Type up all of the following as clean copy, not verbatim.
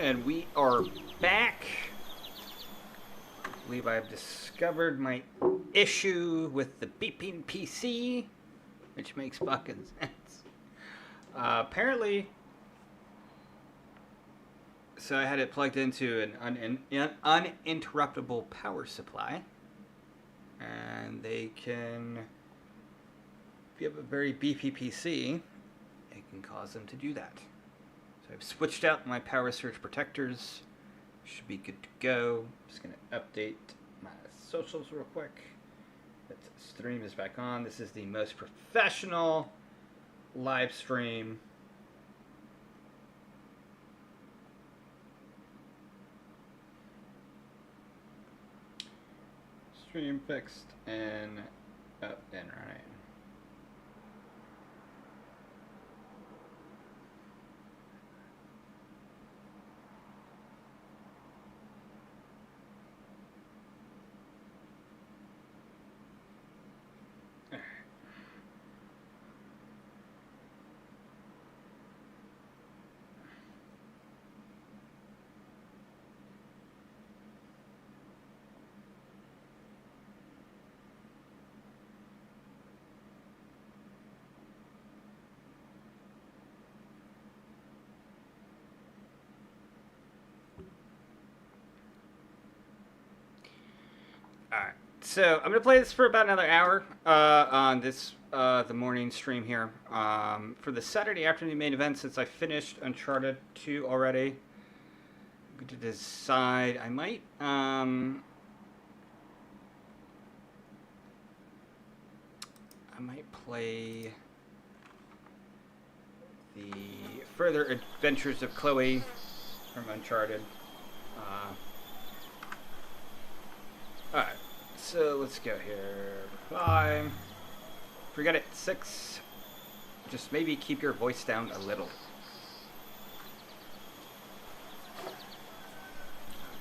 And we are back. I believe I've discovered my issue with the beeping PC, which makes fucking sense. Apparently, so I had it plugged into an uninterruptible power supply, and they can, if you have a very beefy PC, it can cause them to do that. So I've switched out my power surge protectors. Should be good to go. Just gonna update my socials real quick. That stream is back on. This is the most professional live stream fixed and up and running. Alright, so I'm going to play this for about another hour on this, the morning stream here. For the Saturday afternoon main event, since I finished Uncharted 2 already, I'm going to decide, I might play the Further Adventures of Chloe from Uncharted. Alright, so let's go here. 5. Forget it. 6. Just maybe keep your voice down a little.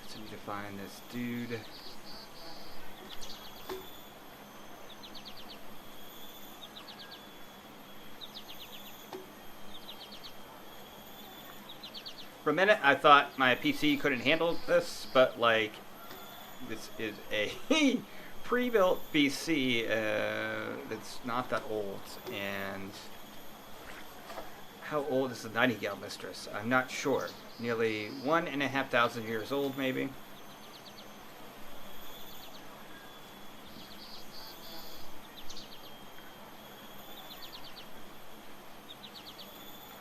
So I need to find this dude. For a minute, I thought my PC couldn't handle this, but like, this is a pre-built PC that's not that old. And how old is the Nightingale Mistress? I'm not sure. Nearly 1,500 years old, maybe.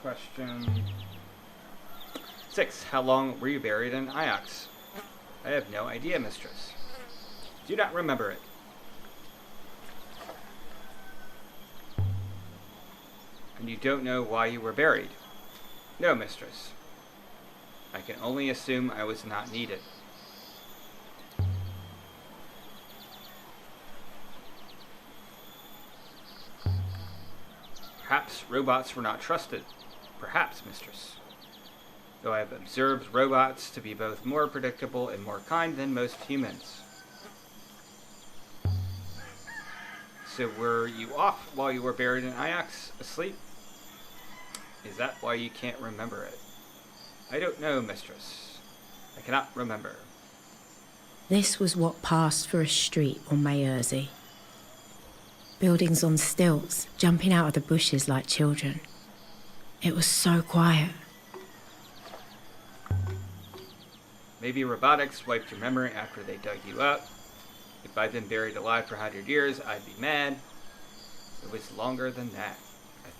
Question 6. How long were you buried in Iox? I have no idea, mistress. Do not remember it. And you don't know why you were buried? No, mistress. I can only assume I was not needed. Perhaps robots were not trusted. Perhaps, mistress. Though I have observed robots to be both more predictable and more kind than most humans. So were you off while you were buried in Iox, asleep? Is that why you can't remember it? I don't know, mistress. I cannot remember. This was what passed for a street on Mayerzy. Buildings on stilts, jumping out of the bushes like children. It was so quiet. Maybe robotics wiped your memory after they dug you up. If I'd been buried alive for 100 years, I'd be mad. It was longer than that.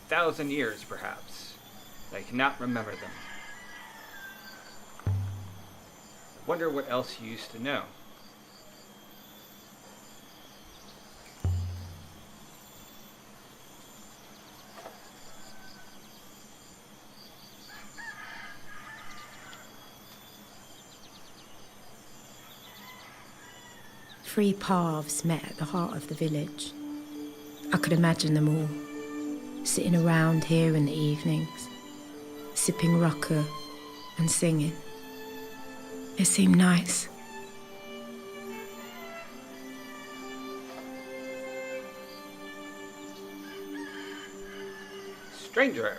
1,000 years, perhaps. I cannot remember them. I wonder what else you used to know. Three paths met at the heart of the village. I could imagine them all, sitting around here in the evenings, sipping rucker and singing. It seemed nice. Stranger.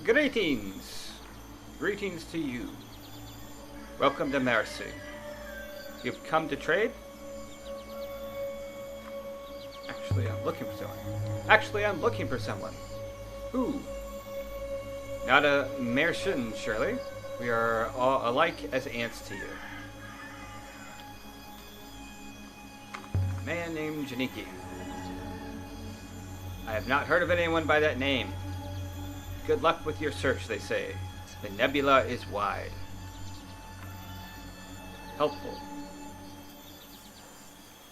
Greetings! Greetings to you. Welcome to Mercy. You've come to trade? Actually, I'm looking for someone. Who? Not a merchant, surely. We are all alike as ants to you. A man named Janiki. I have not heard of anyone by that name. Good luck with your search, they say. The nebula is wide. Helpful.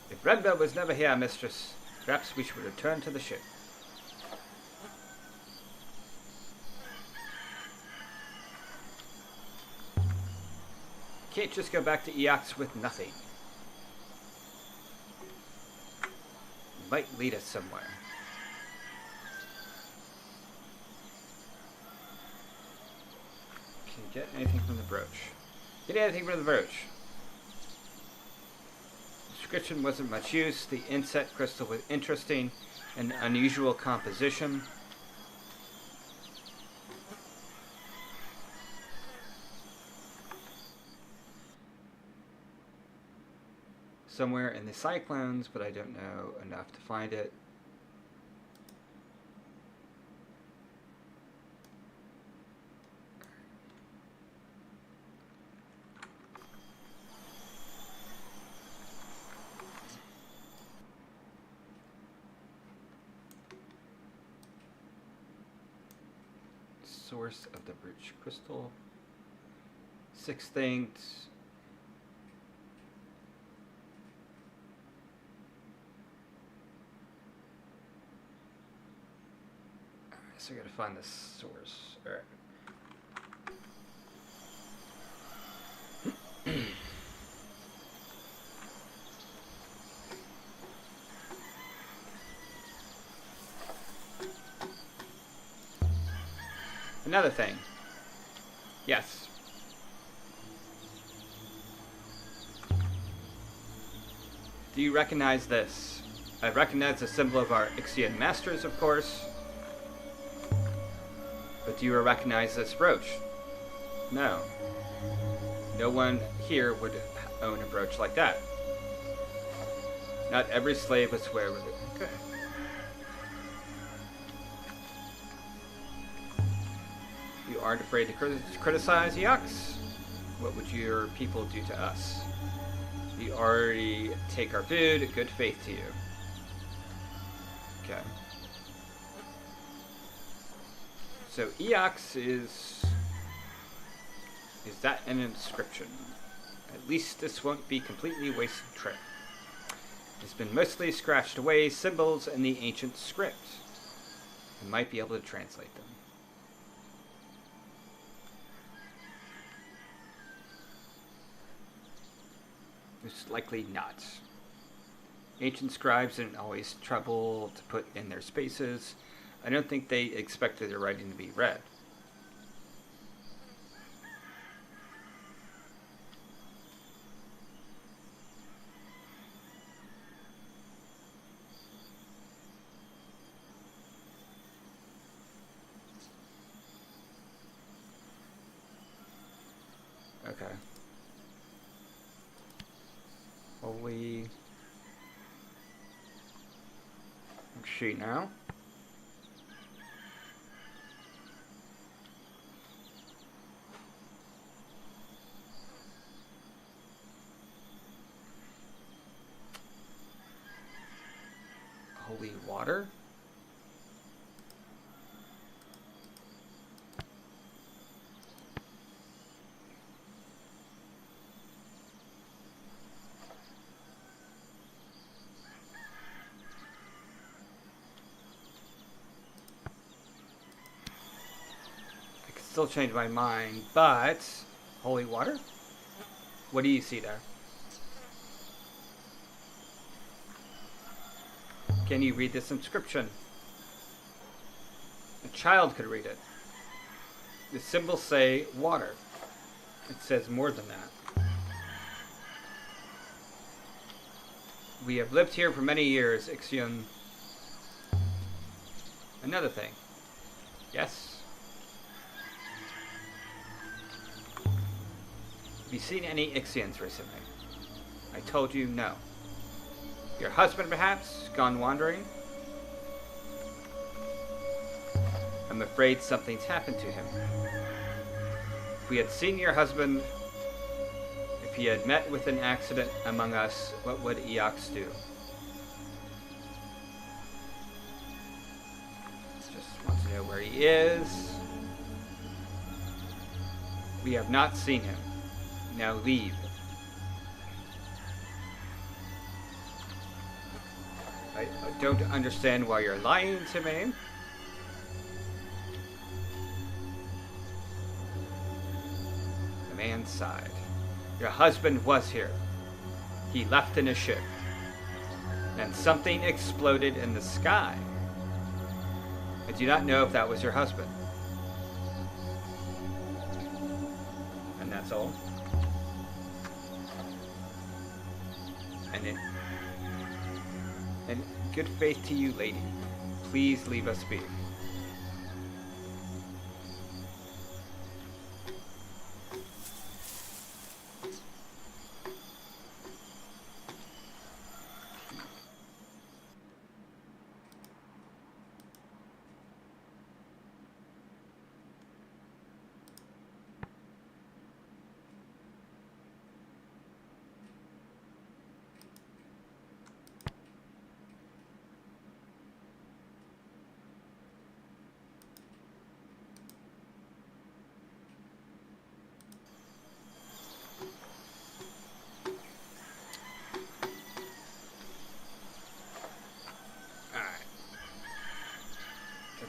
If Redbell was never here, mistress, perhaps we should return to the ship. Can't just go back to Eox with nothing. Might lead us somewhere. Can you get anything from the brooch? Get anything from the brooch. Description wasn't much use. The inset crystal was interesting and unusual composition. Somewhere in the cyclones, but I don't know enough to find it. Source of the brooch crystal. 6 things. So I gotta find the source. Alright. Another thing. Yes. Do you recognize this? I recognize the symbol of our Ixian masters, of course. But do you recognize this brooch? No. No one here would own a brooch like that. Not every slave would swear with it. Okay. You aren't afraid to criticize Eox? What would your people do to us? You already take our food. Good faith to you. Okay. So Eox is that an inscription? At least this won't be completely wasted trip. It's been mostly scratched away symbols in the ancient script. I might be able to translate them. Most likely not. Ancient scribes didn't always trouble to put in their spaces. I don't think they expected their writing to be read. Okay. Holy... She now? Holy water? I could still change my mind, but holy water? What do you see there? Can you read this inscription? A child could read it. The symbols say water. It says more than that. We have lived here for many years, Ixion. Another thing. Yes? Have you seen any Ixians recently? I told you no. Your husband, perhaps, gone wandering? I'm afraid something's happened to him. If we had seen your husband, if he had met with an accident among us, what would Eox do? Just want to know where he is. We have not seen him. Now leave. I don't understand why you're lying to me. The man sighed. Your husband was here. He left in a ship. Then something exploded in the sky. I do not know if that was your husband. And that's all. And good faith to you, lady. Please leave us be.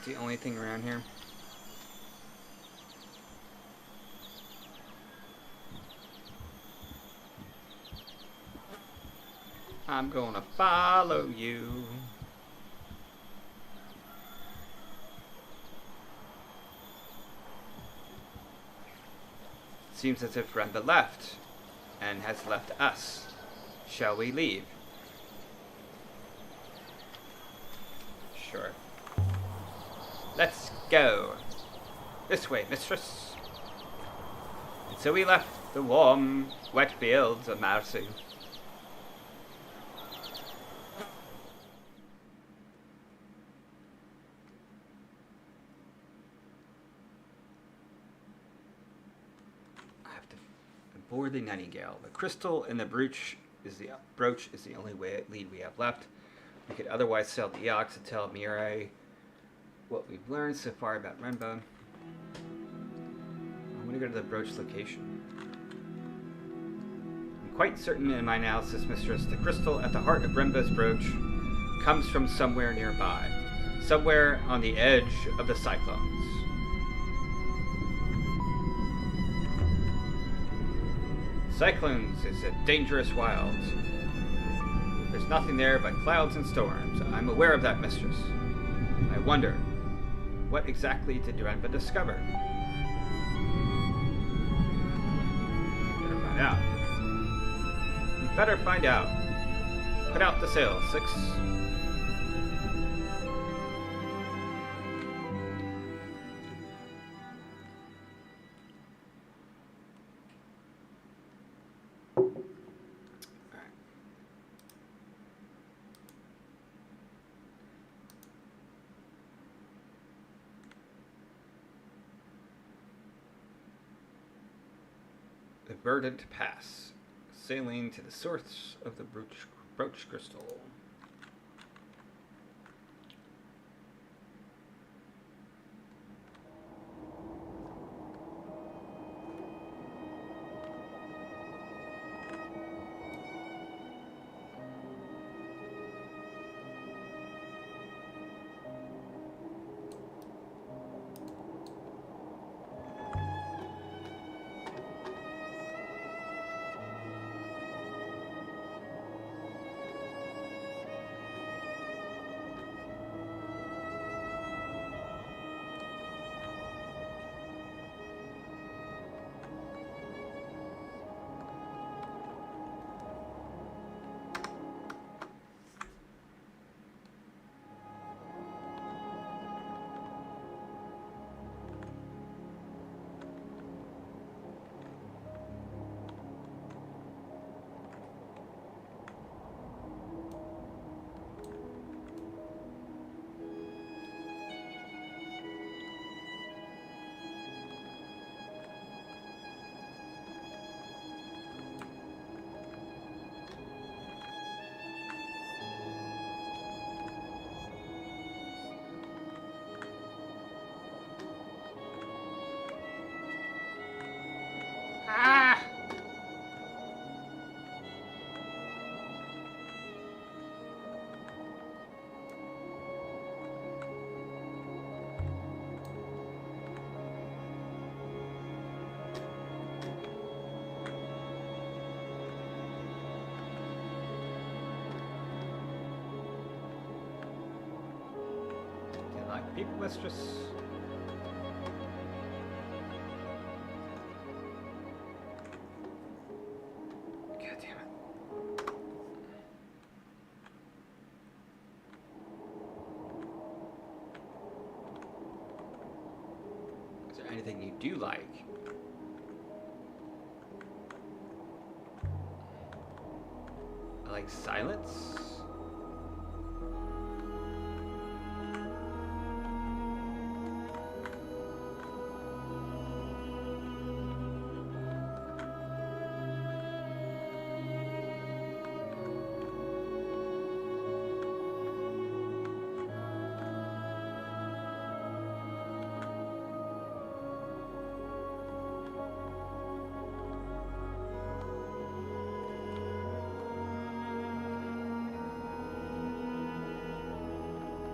The only thing around here. I'm gonna follow you. Seems as if Renda left and has left us. Shall we leave? Sure. Let's go. This way, mistress. And so we left the warm, wet fields of Marcy. I have to board the Nightingale. The crystal in the brooch is the only lead we have left. We could otherwise sell the Eox and tell Mirai what we've learned so far about Renba. I'm going to go to the brooch location. I'm quite certain in my analysis, mistress, the crystal at the heart of Renba's brooch comes from somewhere nearby. Somewhere on the edge of the cyclones. Cyclones is a dangerous wild. There's nothing there but clouds and storms. I'm aware of that, mistress. I wonder, what exactly did Renba discover? Better find out. You better find out. Put out the sails, Six. The Verdant Pass, sailing to the source of the brooch crystal. People mistress. God damn it. Is there anything you do like? I like silence.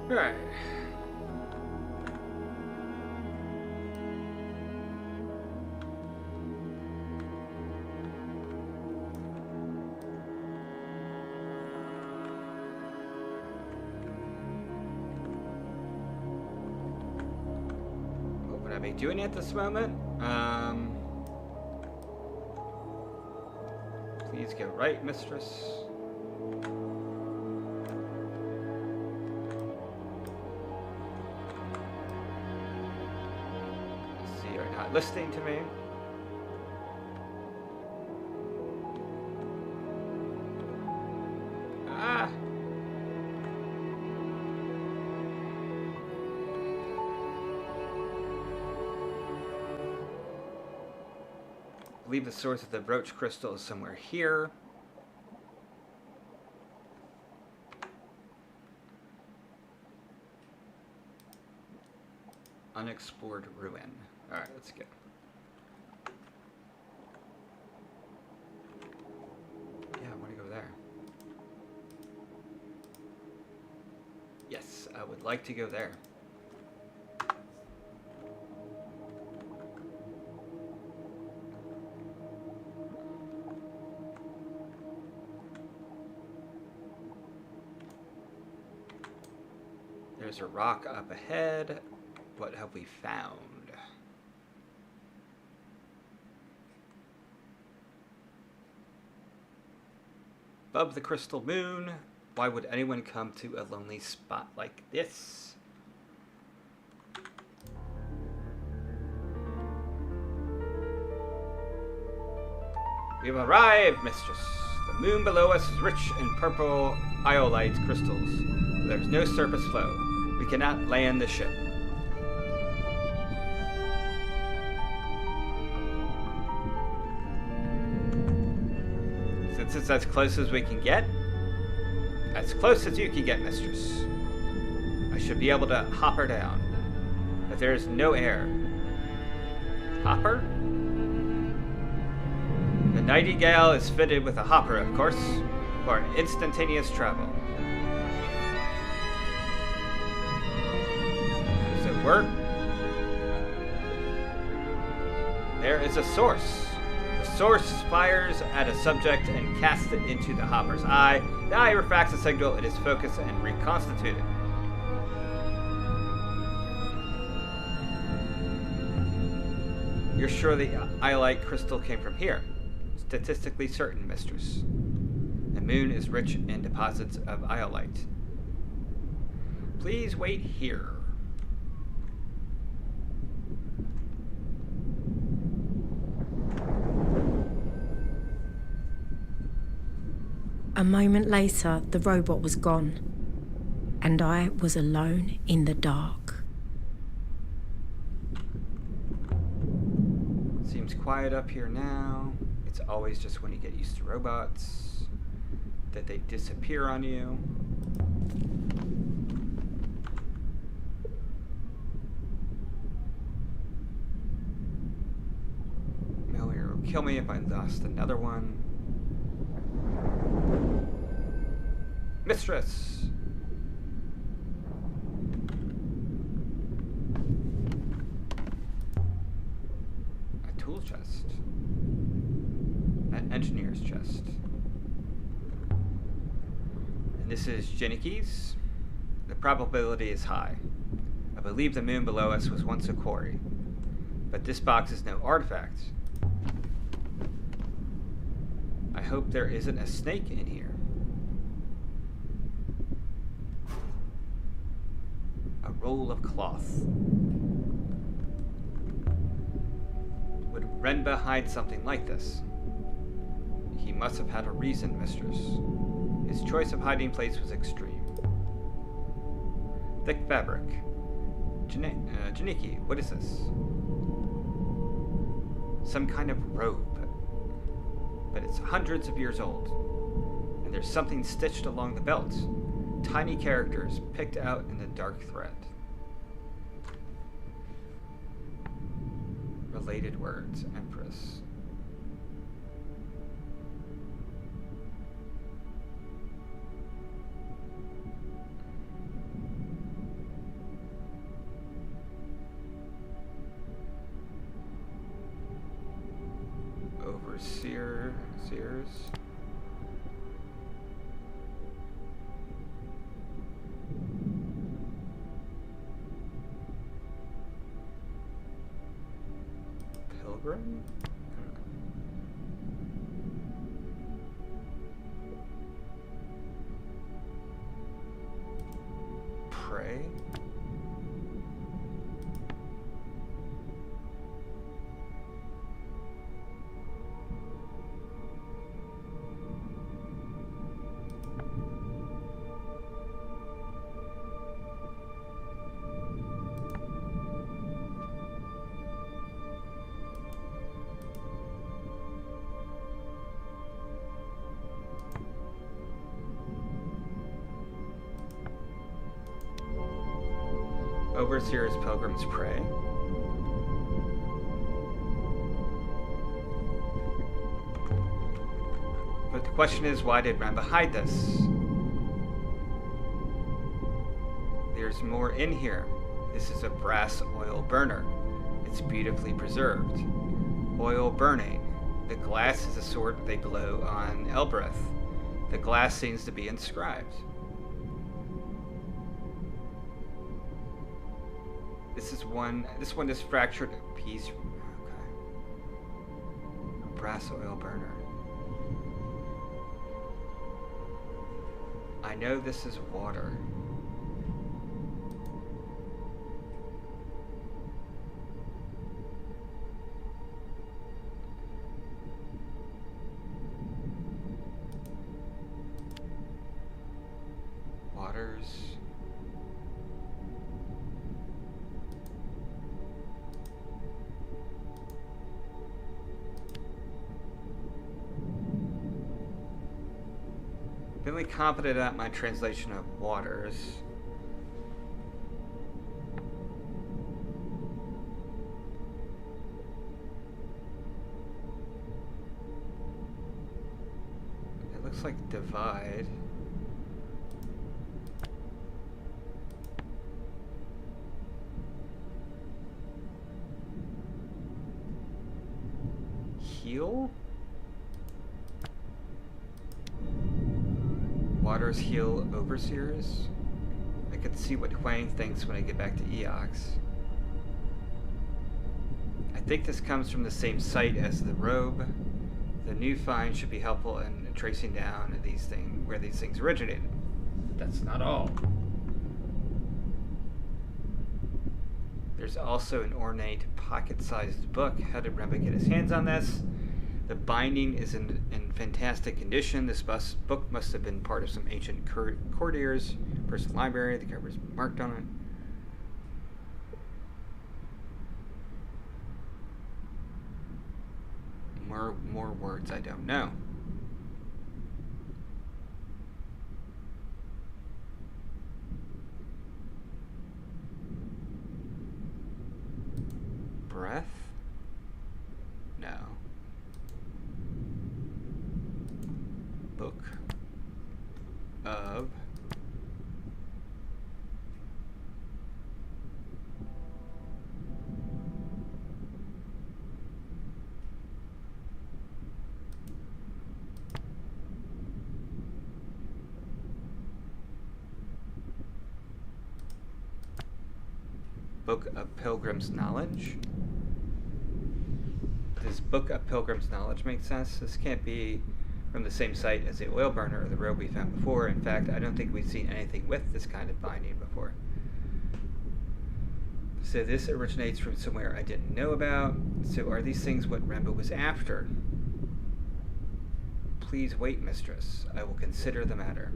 Right. What would I be doing at this moment? Please go right, mistress. Listening to me. Ah. I believe the source of the brooch crystal is somewhere here. Unexplored ruin. Alright, let's go. Yeah, I want to go there. Yes, I would like to go there. There's a rock up ahead. What have we found? Above the crystal moon, why would anyone come to a lonely spot like this? We have arrived, mistress. The moon below us is rich in purple iolite crystals. There is no surface flow. We cannot land the ship. Since it's as close as we can get, as close as you can get, mistress, I should be able to hop her down. But there is no air. Hopper? The Nightingale is fitted with a hopper, of course, for instantaneous travel. Does it work? There is a source. The source fires at a subject and casts it into the hopper's eye. The eye refracts the signal, it is focused and reconstituted. You're sure the iolite crystal came from here? Statistically certain, mistress. The moon is rich in deposits of iolite. Please wait here. A moment later, the robot was gone, and I was alone in the dark. Seems quiet up here now. It's always just when you get used to robots that they disappear on you. Malware will kill me if I lost another one. Mistress! A tool chest. An engineer's chest. And this is Janikie's. The probability is high. I believe the moon below us was once a quarry. But this box is no artifact. I hope there isn't a snake in here. A roll of cloth. Would Renba hide something like this? He must have had a reason, mistress. His choice of hiding place was extreme. Thick fabric. Janiki, what is this? Some kind of robe. But it's hundreds of years old. And there's something stitched along the belt. Tiny characters picked out in the dark thread. Related words, Empress. Sears. Pilgrim? Pray? Overseer's Pilgrim's Pray. But the question is, why did Renba hide this? There's more in here. This is a brass oil burner. It's beautifully preserved. Oil burning. The glass is a sword they blow on Elbreth. The glass seems to be inscribed. This one is fractured piece. Okay. A brass oil burner. I know this is water. Waters. Really confident at my translation of waters. It looks like divide. Heal? Waters heal overseers. I could see what Huang thinks when I get back to Eox. I think this comes from the same site as the robe. The new find should be helpful in tracing down these things, where these things originated. But that's not all. There's also an ornate pocket-sized book. How did Renba get his hands on this? The binding is in fantastic condition. This book must have been part of some ancient courtier's personal library. The cover is marked on it. More words I don't know. Breath? No. Book of Book of Pilgrim's Knowledge. Does Book of Pilgrim's Knowledge make sense? This can't be from the same site as the oil burner or the robe we found before. In fact, I don't think we've seen anything with this kind of binding before. So this originates from somewhere I didn't know about. So are these things what Remba was after? Please wait, mistress. I will consider the matter.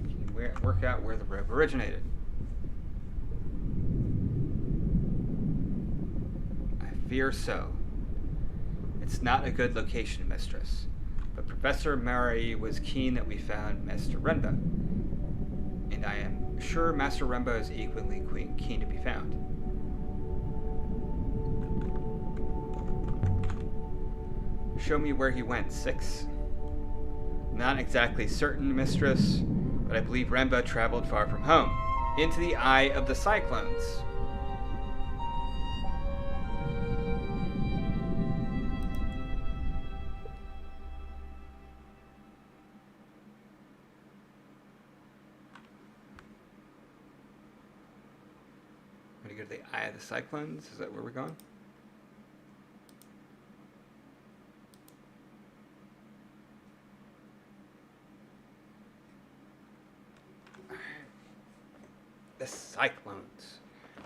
Can you work out where the robe originated? I fear so. It's not a good location, mistress. But Professor Murray was keen that we found Master Remba. And I am sure Master Remba is equally keen to be found. Show me where he went, Six. Not exactly certain, mistress, but I believe Remba traveled far from home, into the eye of the cyclones. Want to go to the eye of the cyclones? Is that where we're going? The cyclones.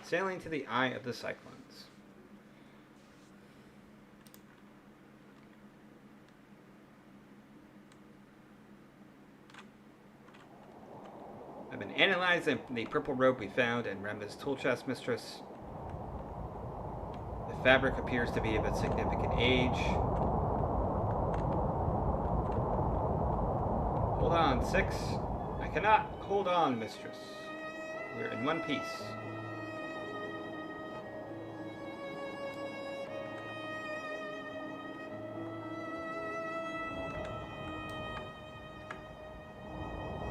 Sailing to the eye of the cyclones. I've been analyzing the purple robe we found in Remba's tool chest, mistress. The fabric appears to be of a significant age. Hold on, Six. I cannot hold on, mistress. We're in one piece.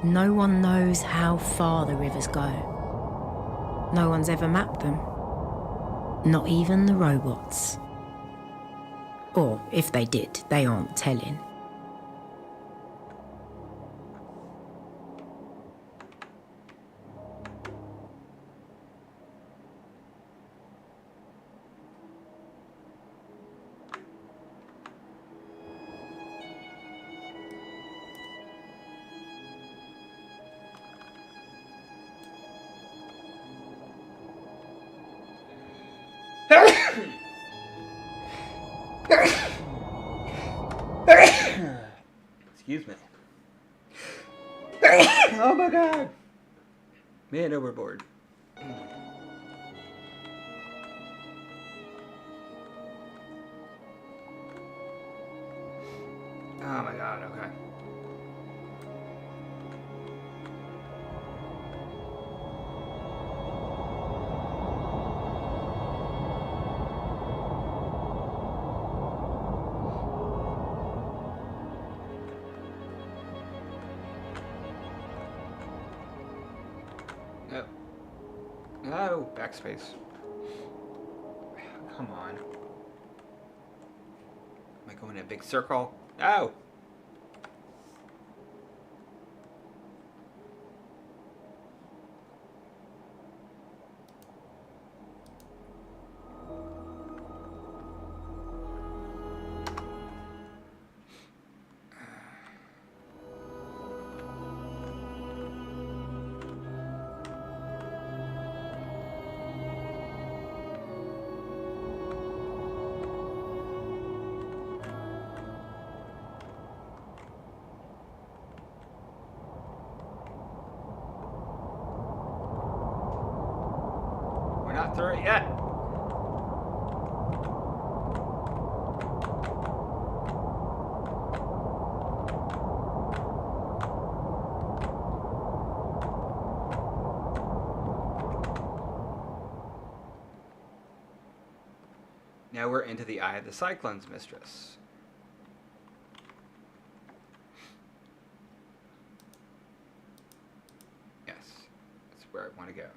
No one knows how far the rivers go. No one's ever mapped them. Not even the robots. Or, if they did, they aren't telling. Excuse me. Oh my god! Man overboard. Oh my god, okay. Oh, backspace. Come on. Am I going in a big circle? Oh! Not through it yet. Now we're into the eye of the cyclones, mistress. Yes, that's where I want to go.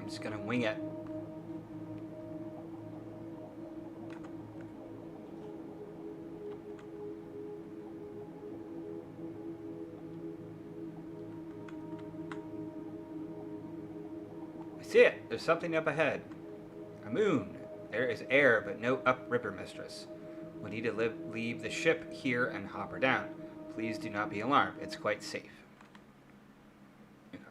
I'm just gonna wing it. I see it. There's something up ahead. A moon. There is air, but no upriver, mistress. We need to leave the ship here and hop her down. Please do not be alarmed. It's quite safe. Okay.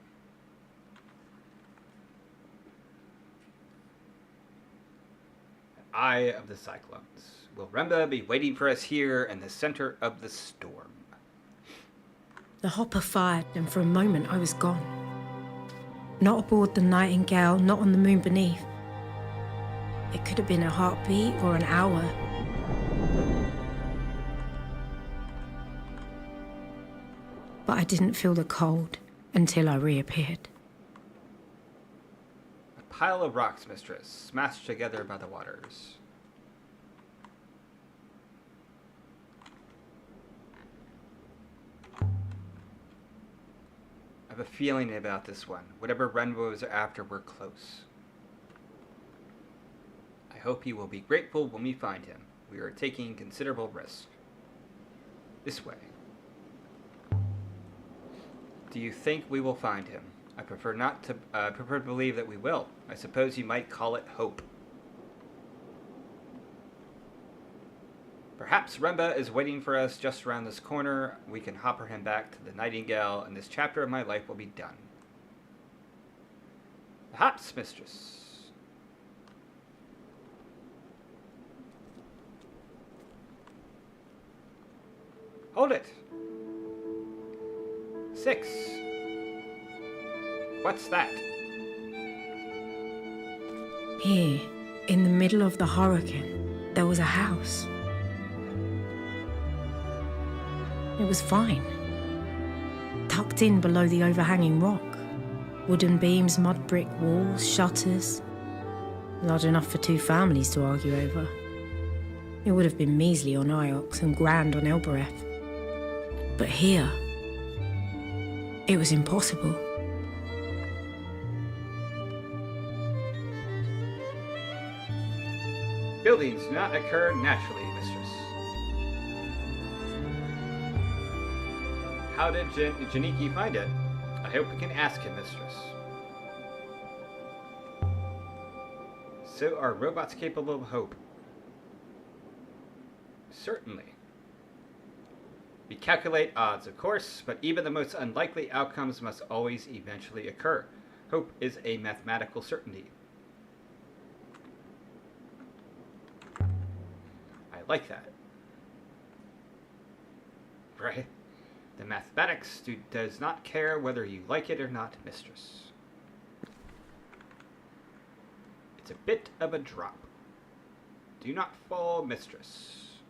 Eye of the Cyclones. Will Remba be waiting for us here in the center of the storm? The hopper fired, and for a moment I was gone. Not aboard the Nightingale, not on the moon beneath. It could have been a heartbeat or an hour. But I didn't feel the cold until I reappeared. A pile of rocks, mistress, smashed together by the waters. I have a feeling about this one. Whatever Renwo is after, we're close. I hope he will be grateful when we find him. We are taking considerable risk. This way. Do you think we will find him? I prefer to believe that we will. I suppose you might call it hope. Perhaps Remba is waiting for us just around this corner. We can hopper him back to the Nightingale, and this chapter of my life will be done. Perhaps, mistress. Hold it. 6. What's that? Here, in the middle of the hurricane, there was a house. It was fine. Tucked in below the overhanging rock. Wooden beams, mud brick walls, shutters. Large enough for 2 families to argue over. It would have been measly on Iox and grand on Elbereth. But here, it was impossible. Buildings do not occur naturally, mistress. How did Janiki find it? I hope we can ask him, mistress. So are robots capable of hope? Certainly. We calculate odds, of course, but even the most unlikely outcomes must always eventually occur. Hope is a mathematical certainty. I like that. Right? The mathematics does not care whether you like it or not, mistress. It's a bit of a drop. Do not fall, mistress.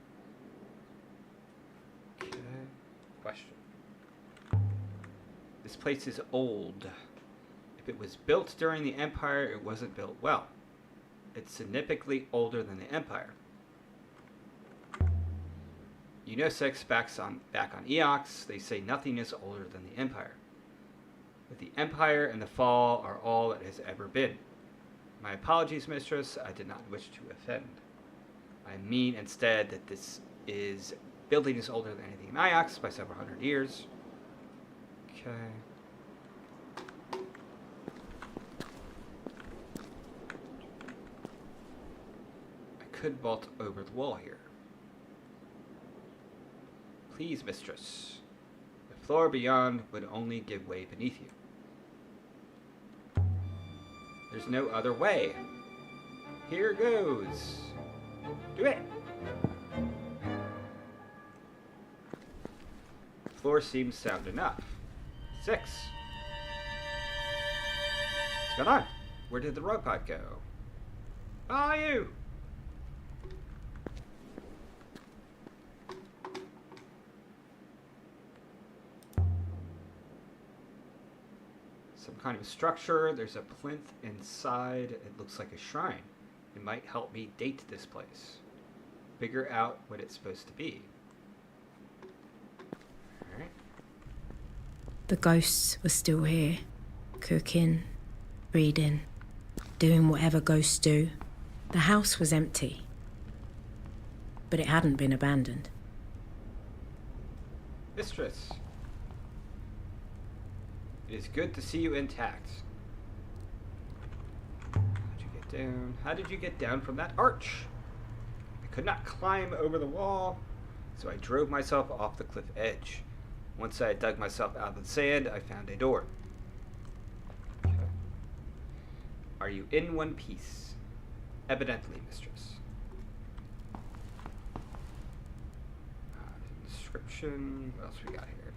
Okay. Question. This place is old. If it was built during the Empire, it wasn't built well. It's significantly older than the Empire. UNOSIX back on Eox, they say nothing is older than the Empire. But the Empire and the Fall are all it has ever been. My apologies, mistress, I did not wish to offend. I mean instead that this building is older than anything in Iox by several hundred years. Okay. I could vault over the wall here. Please, mistress. The floor beyond would only give way beneath you. There's no other way. Here goes. Do it. The floor seems sound enough. 6. What's going on? Where did the robot go? Are you? Some kind of structure. There's a plinth inside. It looks like a shrine. It might help me date this place. Figure out what it's supposed to be. Alright. The ghosts were still here, cooking, reading, doing whatever ghosts do. The house was empty, but it hadn't been abandoned. Mistress, it is good to see you intact. How'd you get down? How did you get down from that arch? I could not climb over the wall, so I drove myself off the cliff edge. Once I had dug myself out of the sand, I found a door. Okay. Are you in one piece? Evidently, mistress. Description. What else we got here?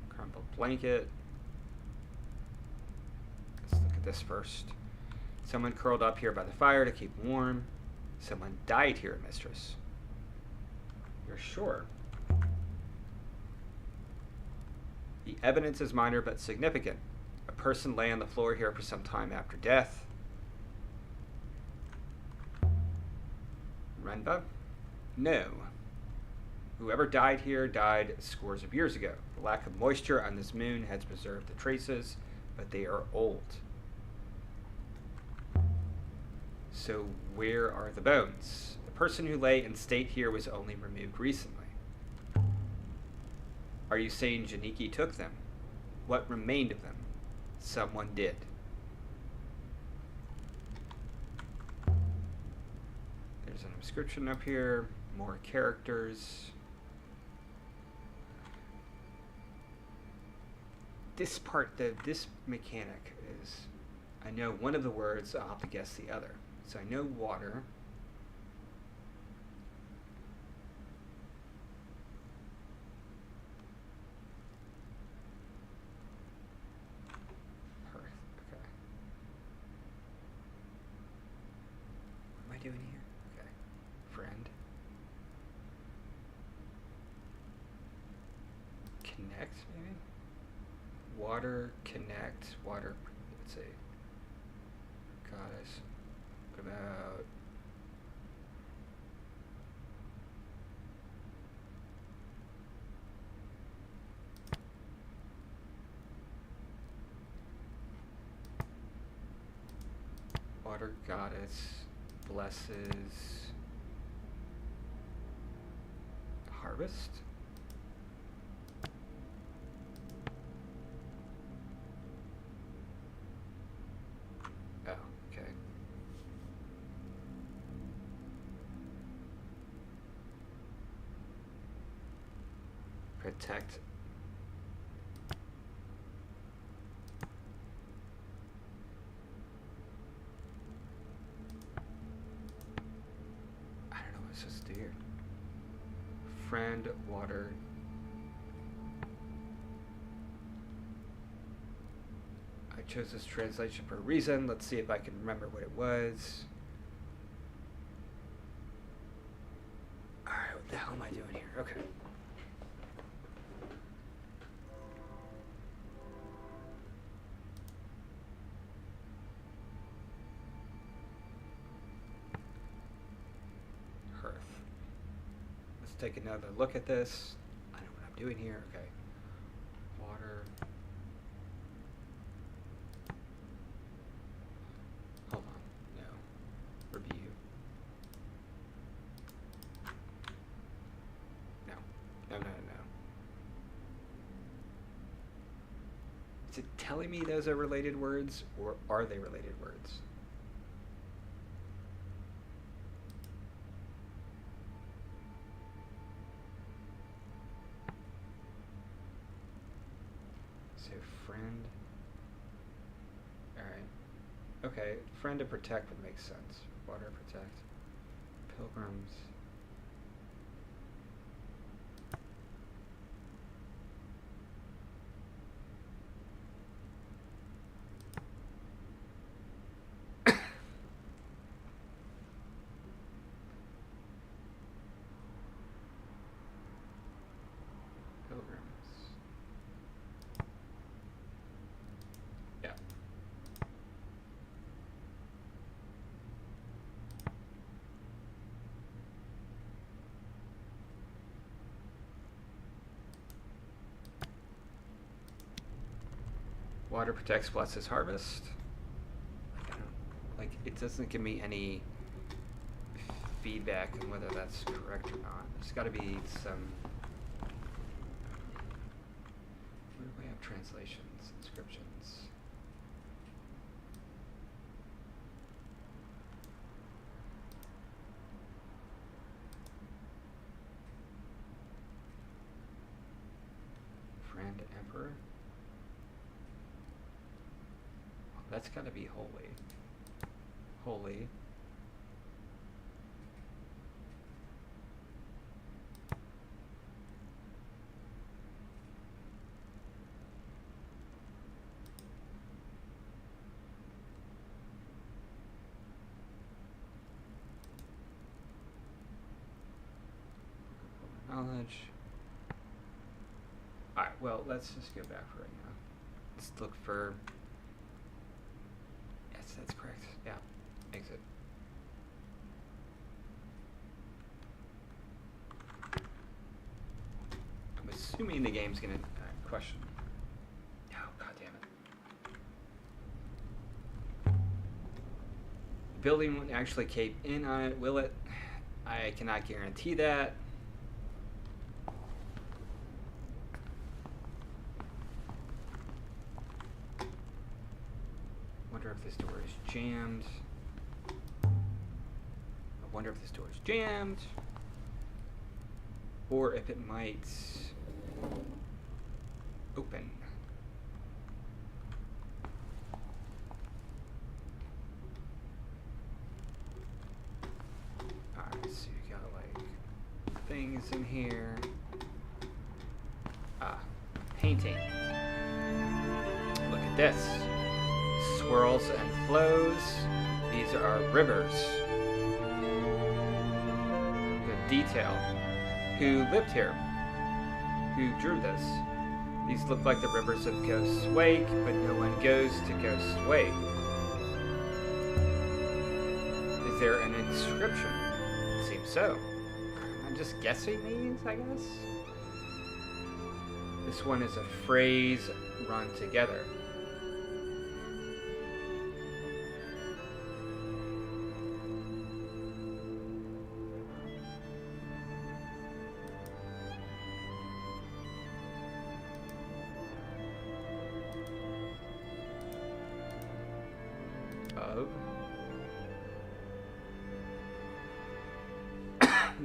Crumpled blanket. Let's look at this first. Someone curled up here by the fire to keep warm. Someone died here, mistress. You're sure? The evidence is minor but significant. A person lay on the floor here for some time after death. Renba? No. Whoever died here died scores of years ago. The lack of moisture on this moon has preserved the traces, but they are old. So where are the bones? The person who lay in state here was only removed recently. Are you saying Janiki took them? What remained of them? Someone did. There's an inscription up here. More characters. This part, this mechanic is, I know one of the words, I'll have to guess the other. So I know water. Hearth, okay. What am I doing here? Okay. Friend. Connect, maybe? Water, connect, water, let's see. Goddess. What about... Water goddess blesses harvest. Oh, okay. Protect. I don't know what it's supposed to do here. Friend, water. I chose this translation for a reason. Let's see if I can remember what it was. Alright, what the hell am I doing here? Okay. Hearth. Let's take another look at this. I know what I'm doing here. Okay. Water. Hold on. No. Review. No. No, no, no. Is it telling me those are related words, or are they related words? So friend. Alright. Okay, friend to protect would make sense. Water protect. Pilgrims. Pilgrims. Yeah. Water protects, blesses harvest. I don't, like, it doesn't give me any feedback on whether that's correct or not. There's got to be some. Where do we have translations, inscriptions? Friend Emperor. Oh, that's got to be holy. Holy. Knowledge. Alright, well, let's just go back for right now. Let's look for. Yes, that's correct. Yeah. Exit. I'm assuming the game's gonna question. Oh, god damn it. The building won't actually cave in on it, will it? I cannot guarantee that. Wonder if this door is jammed. I wonder if this door is jammed. Or if it might open. Alright, so you got like things in here. Ah, painting. Look at this. Swirls and flows. These are rivers. Good detail. Who lived here? Who drew this? These look like the rivers of Ghost's Wake, but no one goes to Ghost's Wake. Is there an inscription? It seems so. I'm just guessing these, I guess? This one is a phrase run together.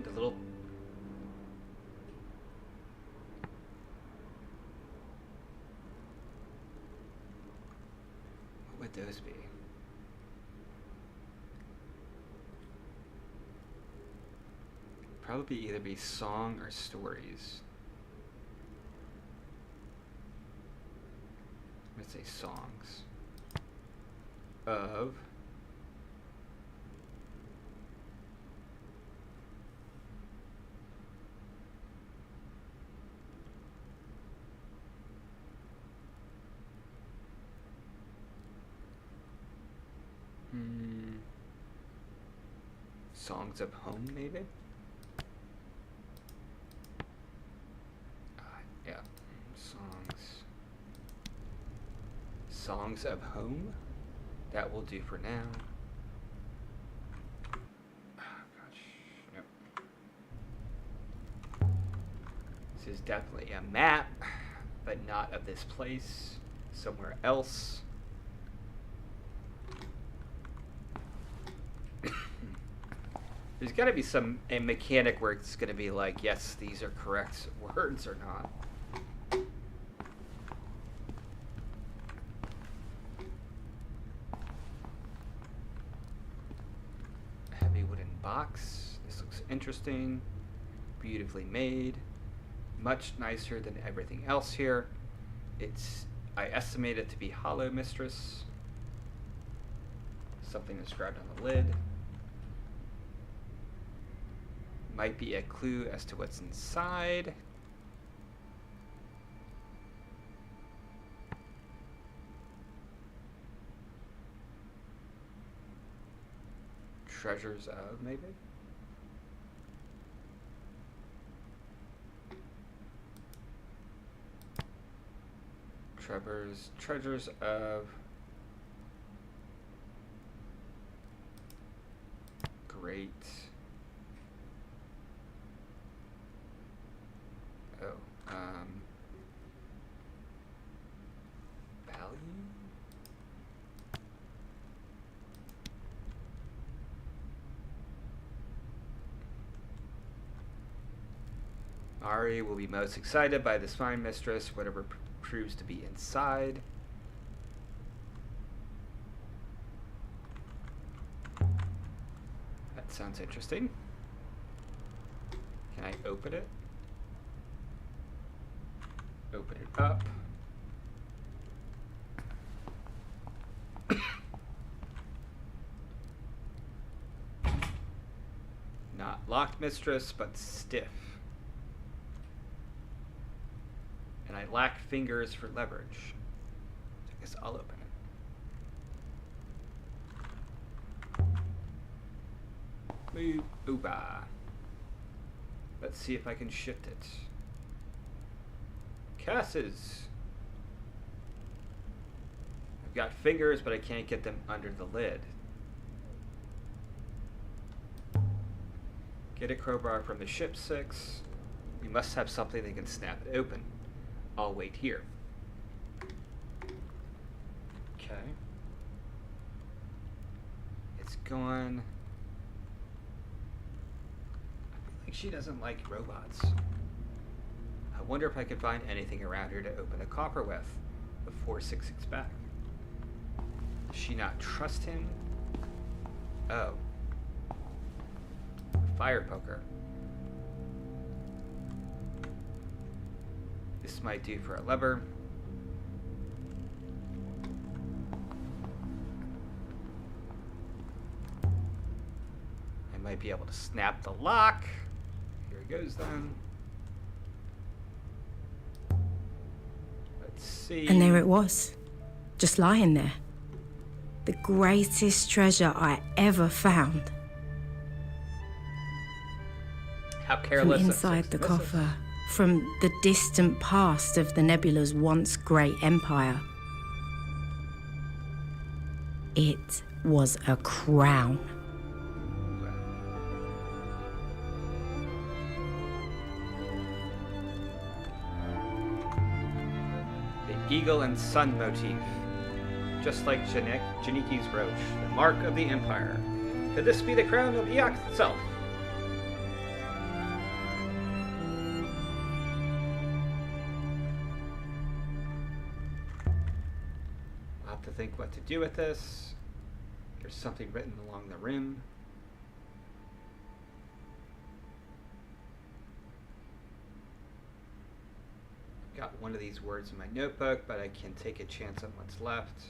The little what would those be? Probably either be song or stories. Let's say songs of songs of home, maybe? Yeah, songs of home. That will do for now. Oh, gosh. Nope. This is definitely a map, but not of this place. Somewhere else. There's got to be a mechanic where it's going to be like, yes, these are correct words or not. A heavy wooden box. This looks interesting. Beautifully made. Much nicer than everything else here. I estimate it to be hollow, mistress. Something inscribed on the lid. Might be a clue as to what's inside. Treasures of, maybe? Treasures of great. Oh, value? Ari will be most excited by this fine mistress, whatever proves to be inside. That sounds interesting. Can I open it? Open it up. Not locked, mistress, but stiff. And I lack fingers for leverage. So I guess I'll open it. Move. Ooba. Let's see if I can shift it. Casses. I've got fingers, but I can't get them under the lid. Get a crowbar from the ship 6. We must have something that can snap it open. I'll wait here. Okay. It's gone. I feel like she doesn't like robots. I wonder if I could find anything around here to open the coffer with before 6's back. Does she not trust him? Oh. Fire poker. This might do for a lever. I might be able to snap the lock. Here it goes then. Let's see. And there it was, just lying there. The greatest treasure I ever found. How careless. From inside the coffer, from the distant past of the nebula's once great empire. It was a crown. The eagle and sun motif. Just like Janiki's brooch, the mark of the empire. Could this be the crown of Eox itself? I'll have to think what to do with this. There's something written along the rim. I've got one of these words in my notebook, but I can take a chance on what's left.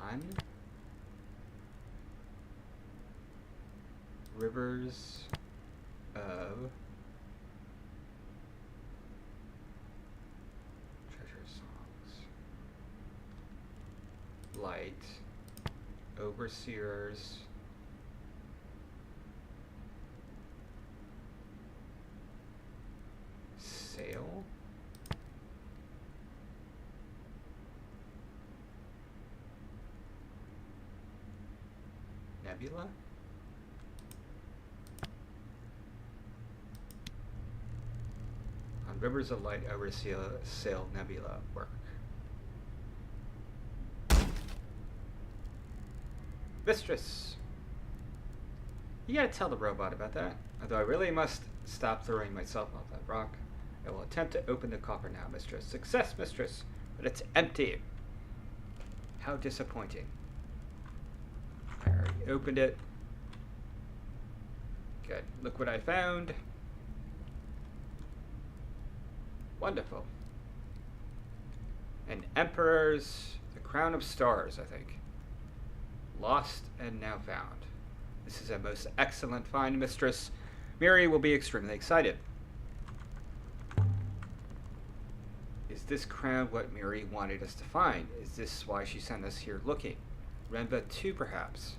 On rivers of treasure songs, light, overseers, sail, nebula, on rivers of light over sail nebula work. Mistress, you gotta tell the robot about that. Although I really must stop throwing myself off that rock. I will attempt to open the coffer now, mistress. Success, mistress, but it's empty. How disappointing. I already opened it. Good. Look what I found. Wonderful. An emperor's, the crown of stars, I think. Lost and now found. This is a most excellent find, mistress. Miri will be extremely excited. Is this crown what Miri wanted us to find? Is this why she sent us here looking? Renba too, perhaps.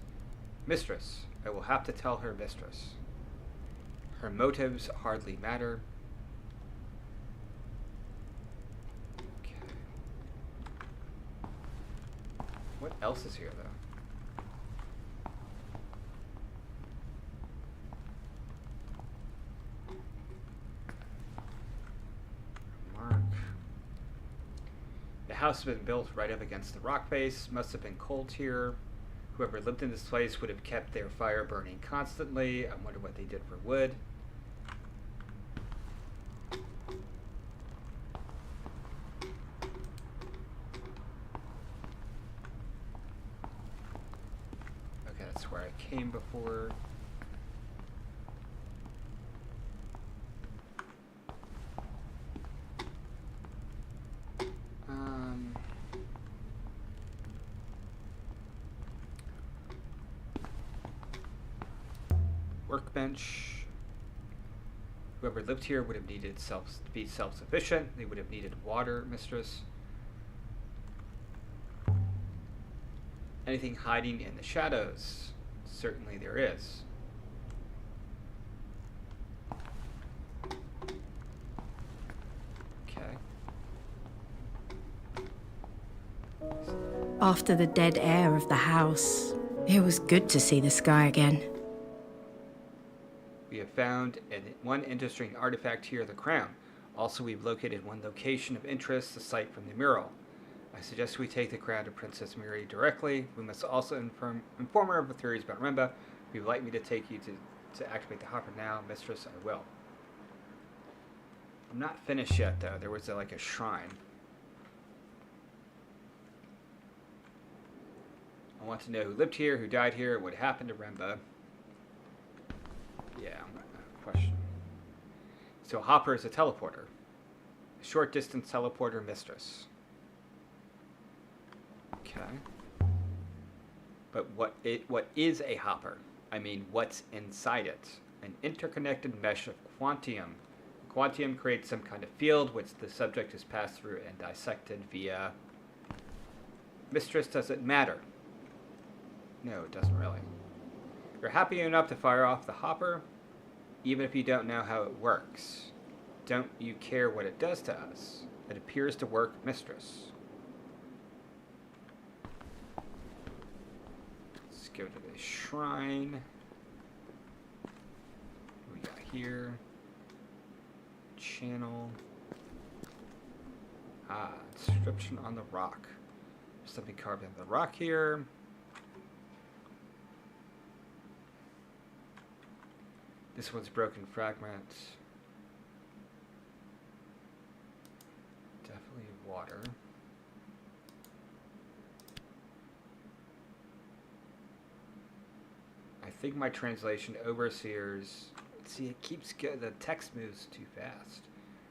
Mistress. I will have to tell her, mistress. Her motives hardly matter. Okay. What else is here, though? Mark. The house has been built right up against the rock face. Must have been cold here. Whoever lived in this place would have kept their fire burning constantly. I wonder what they did for wood. Okay, that's where I came before. Workbench. Whoever lived here would have needed to be self-sufficient. They would have needed water, mistress. Anything hiding in the shadows? Certainly there is. Okay. After the dead air of the house, it was good to see the sky again. We have found one interesting artifact here, the crown. Also, we've located one location of interest, the site from the mural. I suggest we take the crown to Princess Mary directly. We must also inform her of the theories about Remba. If you would like me to take you to activate the hopper now, mistress, I will. I'm not finished yet, though. There was like a shrine. I want to know who lived here, who died here, what happened to Remba. Yeah, question. So Hopper is a teleporter. A short distance teleporter mistress. Okay. But what is a hopper? I mean, what's inside it? An interconnected mesh of quantium. Quantium creates some kind of field which the subject is passed through and dissected via... Mistress, does it matter? No, it doesn't really. You're happy enough to fire off the hopper, even if you don't know how it works. Don't you care what it does to us? It appears to work, mistress. Let's go to the shrine. What we got here? Channel. Ah, inscription on the rock. There's something carved into the rock here. This one's broken fragment. Definitely water. I think my translation overseers. See, it keeps the text moves too fast.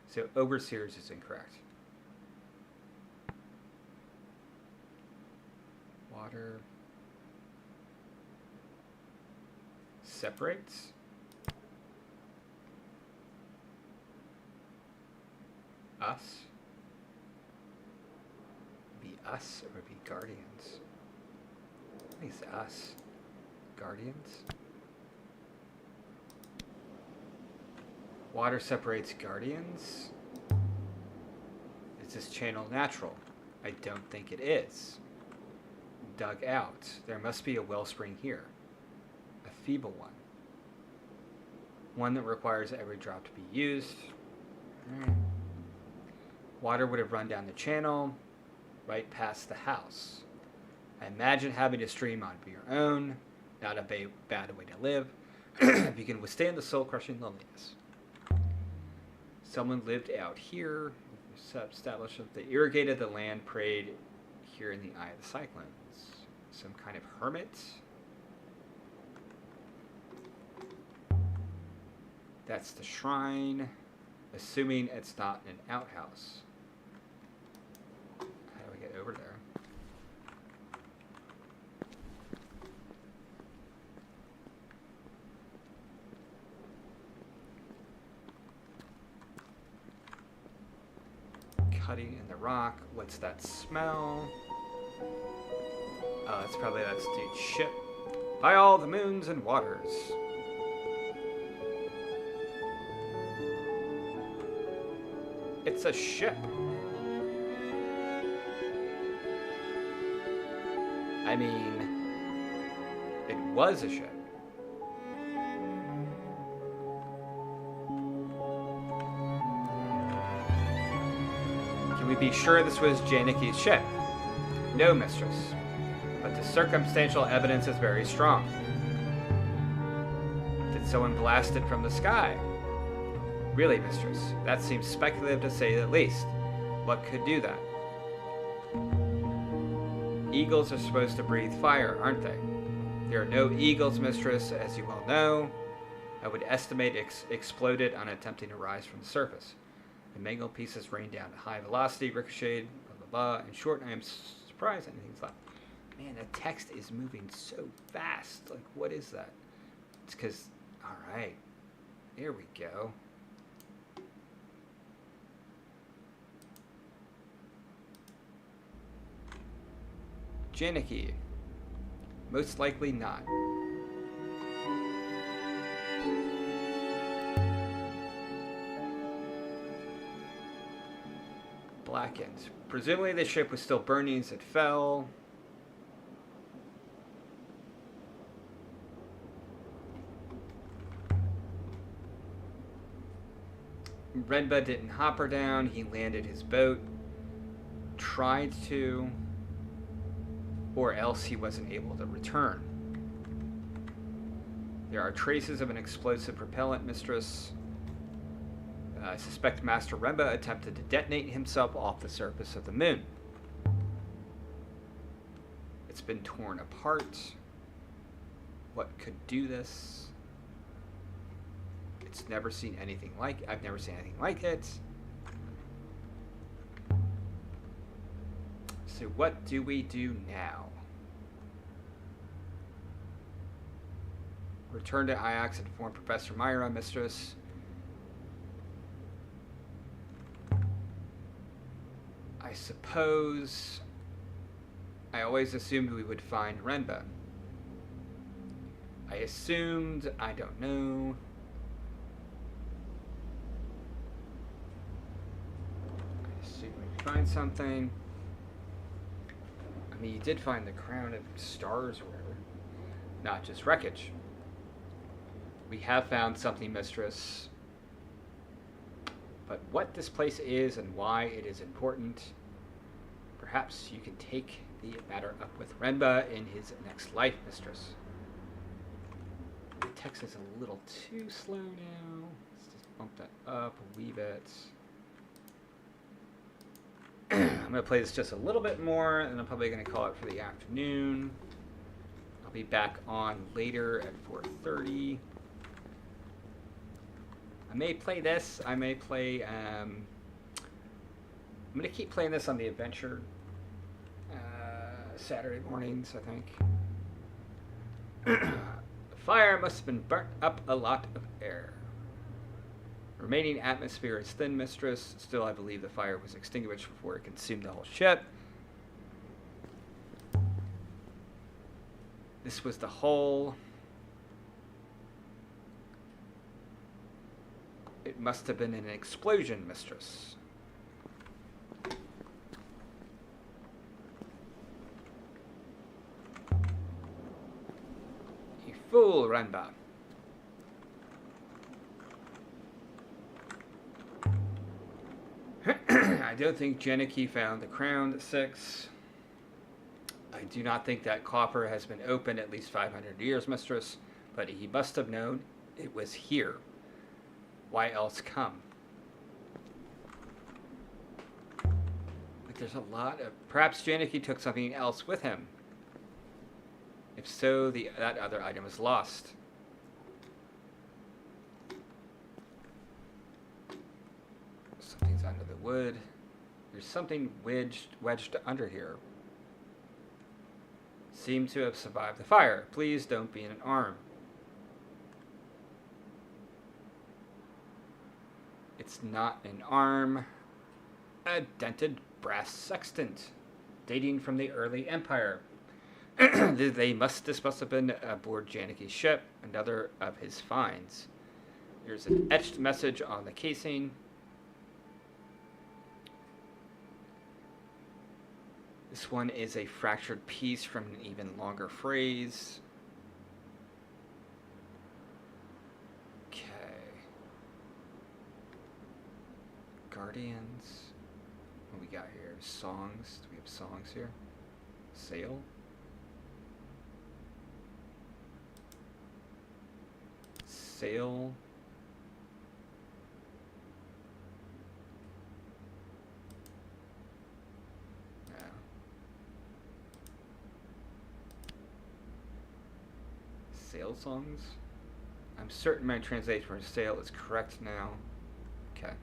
So overseers is incorrect. Water separates. Us? Be us or be guardians? I think it's us. Guardians? Water separates guardians? Is this channel natural? I don't think it is. Dug out. There must be a wellspring here. A feeble one. One that requires every drop to be used. Water would have run down the channel, right past the house. I imagine having a stream on your own, not a bad way to live, if you can withstand the soul-crushing loneliness. Someone lived out here, established that they irrigated the land, prayed here in the eye of the cyclones. Some kind of hermit. That's the shrine, assuming it's not an outhouse. How do we get over there? Cutting in the rock. What's that smell? Oh, it's probably that dude's ship. By all the moons and waters. It's a ship. I mean, it was a ship. Can we be sure this was Janicki's ship? No, mistress. But the circumstantial evidence is very strong. Did someone blast it from the sky? Really, mistress, that seems speculative to say the least. What could do that? Eagles are supposed to breathe fire, aren't they? There are no eagles, mistress, as you well know. I would estimate exploded on attempting to rise from the surface. The mangled pieces rained down at high velocity, ricocheted, blah, blah, blah. In short, I am surprised anything's left. Man, the text is moving so fast. Like, what is that? It's because, all right, there we go. Janicki. Most likely not. Blackened. Presumably the ship was still burning as it fell. Renba didn't hop her down. He landed his boat. Tried to. Or else he wasn't able to return. There are traces of an explosive propellant, mistress. I suspect Master Renba attempted to detonate himself off the surface of the moon. It's been torn apart. What could do this? It's never seen anything like it. I've never seen anything like it. So what do we do now? Return to Ajax and inform Professor Myra, mistress. I suppose I always assumed we would find Renba. I assumed, I don't know. I assumed we'd find something. I mean, you did find the crown of stars or whatever. Not just wreckage. We have found something, mistress. But what this place is and why it is important, perhaps you can take the matter up with Renba in his next life, mistress. The text is a little too slow now. Let's just bump that up a wee bit. I'm going to play this just a little bit more, and I'm probably going to call it for the afternoon. I'll be back on later at 4:30. I may play this. I may play... I'm going to keep playing this on the adventure Saturday mornings, I think. The fire must have been burnt up a lot of air. Remaining atmosphere is thin, mistress. Still, I believe the fire was extinguished before it consumed the whole ship. This was the hole. It must have been an explosion, mistress. You fool, Renba. I don't think Janicki found the crown at 6. I do not think that coffer has been opened at least 500 years, mistress, but he must have known it was here. Why else come? Like, there's a lot of... Perhaps Janicki took something else with him. If so, that other item is lost. Something's under the wood. There's something wedged under here. Seem to have survived the fire. Please don't be an arm. It's not an arm. A dented brass sextant, dating from the early empire. This must have been aboard Janicki's ship, another of his finds. There's an etched message on the casing. This one is a fractured piece from an even longer phrase. Okay. Guardians. What we got here? Songs. Do we have songs here? Sail. Sail. No. Sail songs? I'm certain my translation for sail is correct now. Okay.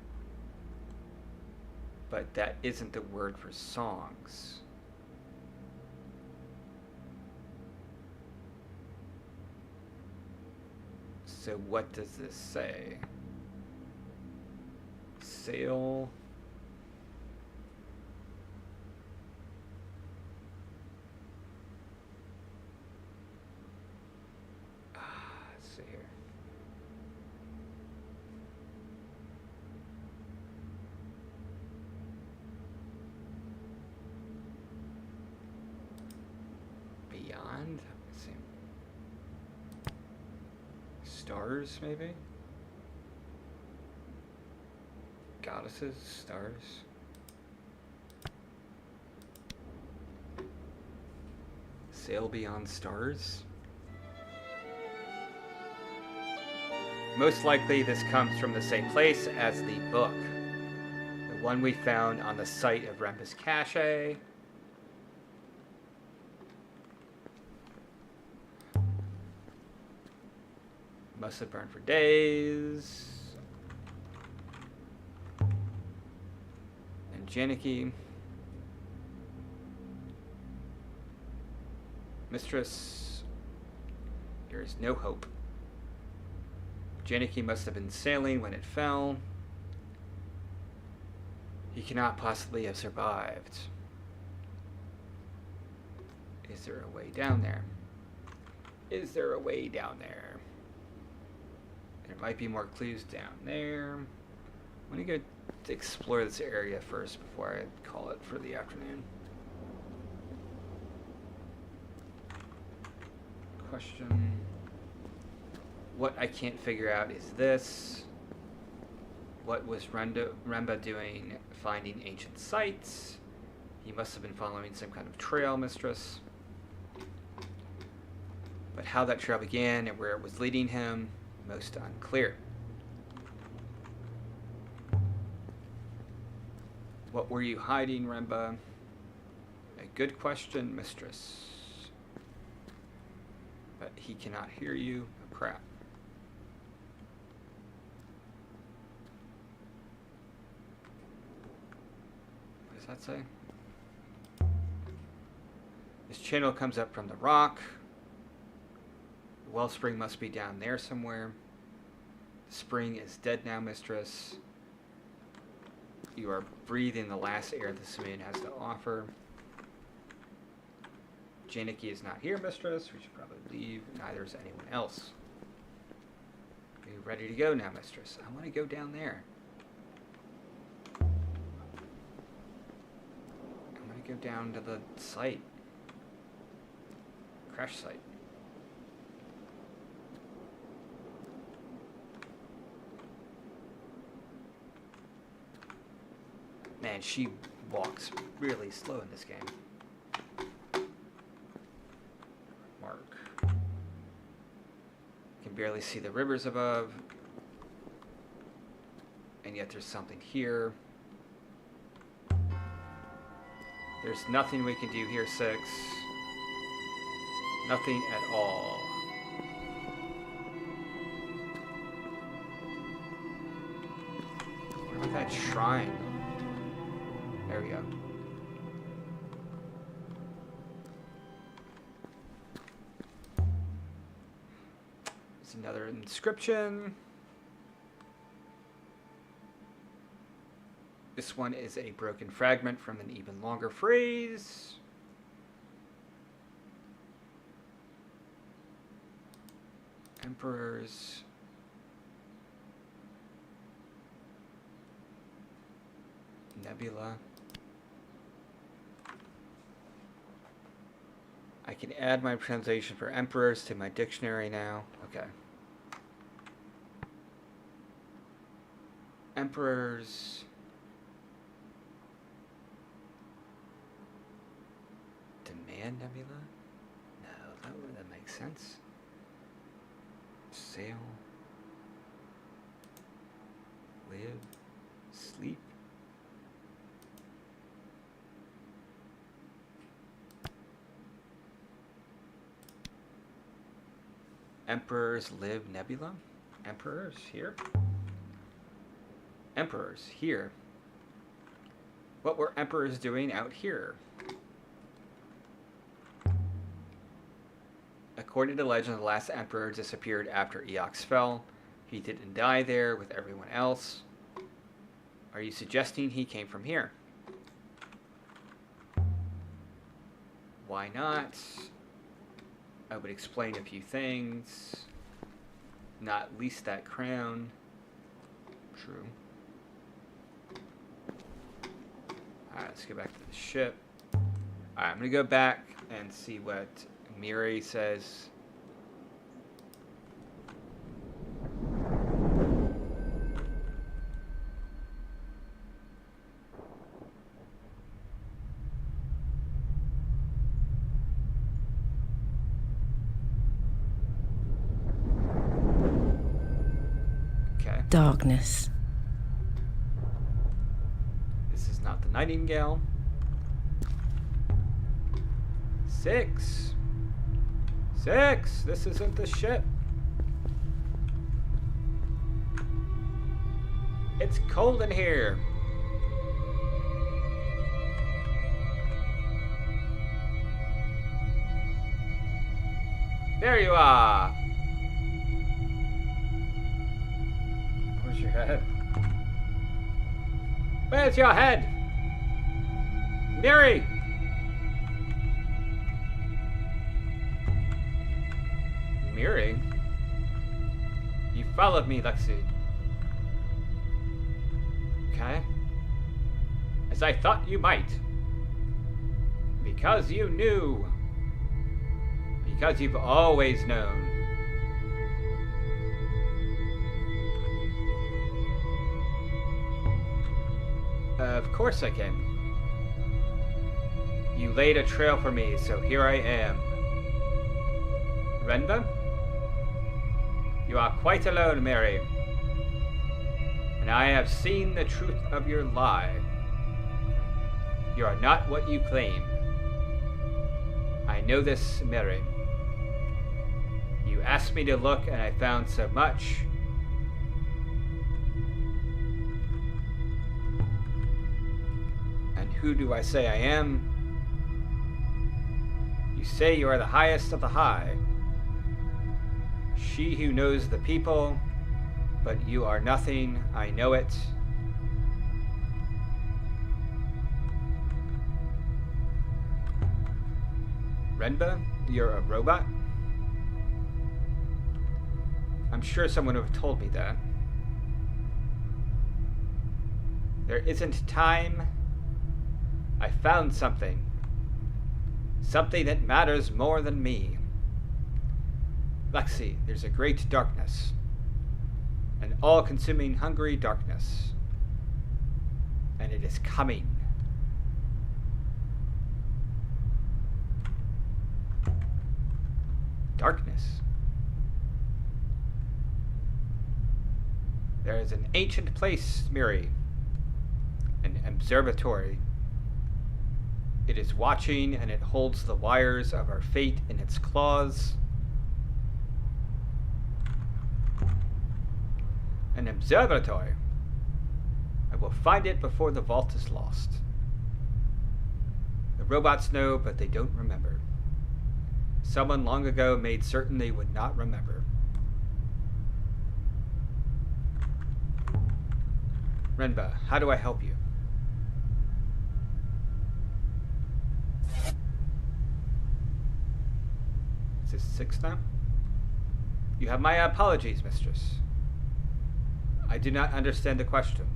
But that isn't the word for songs. So what does this say? Sail. Let's see here. Beyond? Let's see. Stars, maybe? Goddesses, stars. Sail beyond stars? Most likely this comes from the same place as the book. The one we found on the site of Rempus Cache. Must have burned for days. And Janicki. Mistress, there is no hope. Janicki must have been sailing when it fell. He cannot possibly have survived. Is there a way down there? Is there a way down there? There might be more clues down there. I'm going to go explore this area first before I call it for the afternoon. Question. What I can't figure out is this. What was Remba doing finding ancient sites? He must have been following some kind of trail, Mistress. But how that trail began and where it was leading him, most unclear. What were you hiding, Remba? A good question, Mistress. But he cannot hear you. Oh, crap. What does that say? This channel comes up from the rock. The wellspring must be down there somewhere. The spring is dead now, Mistress. You are breathing the last air this moon has to offer. Janicki is not here, Mistress. We should probably leave. Neither is anyone else. Are you ready to go now, Mistress? I want to go down there. I want to go down to the site. Crash site. Man, she walks really slow in this game. Mark. Can barely see the rivers above. And yet there's something here. There's nothing we can do here, 6. Nothing at all. What about that shrine? There we go. There's another inscription. This one is a broken fragment from an even longer phrase. Emperors. Nebula. I can add my translation for emperors to my dictionary now. Okay. Emperors. Demand nebula? No, that wouldn't make sense. Sail. Live. Sleep. Emperors live nebula? Emperors here? Emperors here? What were emperors doing out here? According to legend, the last emperor disappeared after Eox fell. He didn't die there with everyone else. Are you suggesting he came from here? Why not? I would explain a few things. Not least that crown. True. Alright, let's go back to the ship. Alright, I'm going to go back and see what Miri says. Darkness. This is not the Nightingale. 6. 6. This isn't the ship. It's cold in here. There you are. Where's your head? Where's your head? Miri! Miri? You followed me, Lexi. Okay. As I thought you might. Because you knew. Because you've always known. Of course I came. You laid a trail for me, so here I am. Renba? You are quite alone, Mary. And I have seen the truth of your lie. You are not what you claim. I know this, Mary. You asked me to look, and I found so much. And who do I say I am? You say you are the highest of the high. She who knows the people, but you are nothing, I know it. Renba, you're a robot? I'm sure someone would have told me that. There isn't time. I found something. Something that matters more than me. Lexi, there's a great darkness. An all-consuming, hungry darkness. And it is coming. Darkness. There is an ancient place, Miri. An observatory. It is watching, and it holds the wires of our fate in its claws. An observatory. I will find it before the vault is lost. The robots know, but they don't remember. Someone long ago made certain they would not remember. Renba, how do I help you? Is this 6 now? You have my apologies, mistress. I do not understand the question.